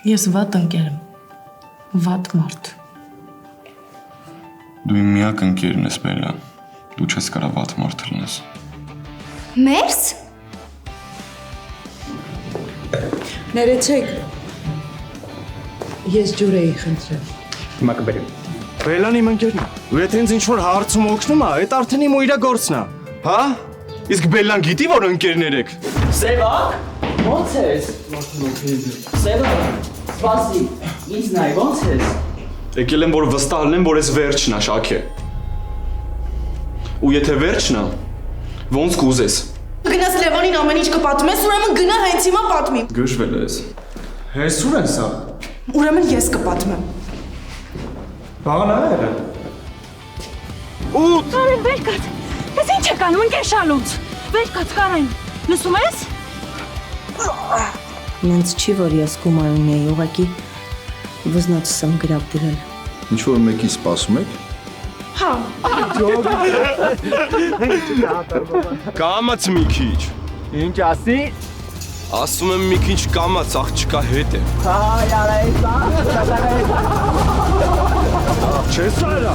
Ես վատ ընկեր եմ, վատ մարդ։ Դու իմ միակ ընկերն ես, Բելլան, դու չես կարա վատ մարդ լինես։ Մերս։ Ներեցեք։ Ես ջուր էի խնդրել։ Հիմա կբերեմ։ Բելլան իմ ընկերն է։ Ու եթե ինձ ինչ-որ հարցում օգնում է, այդ արդեն իմ ու իրա գործն է, հա? Իսկ Բելլան գիտի, որ ընկերներ եք։ Սևակ, ո՞նց ես։ Սևակ, սպասի, ինձ նայ, ո՞նց ես։ Եկել եմ, որ վստահ լինեմ, որ ես վերջն է, Շաքե։ Ու եթե վերջն է, ոնց կուզես։ Գնաս Լևոնին ամեն ինչ կպատմես, ուրեմն գնա հենց հիմա պատմի։ Գժվել ես։ Հենց ուր են սա։ Ուրեմն ես կպատմեմ։ Բաղան ա եղել։ Կարեն, վեր կաց, ես ինչ եք անում, ընկեր շալուց, վեր կաց, Կարեն, լսում ես։ Նենց չի, որ ես գումար ունեի, ուղղակի վզնոցս եմ գրավ դրել։ Ինչ-որ մեկի սպասում եք։ Հա։ Կամաց մի քիչ։ Ինչ ասի։ Ասում եմ մի քիչ կամաց, աղջկա հետ է։ Հայ, արայսա։ Չես արա։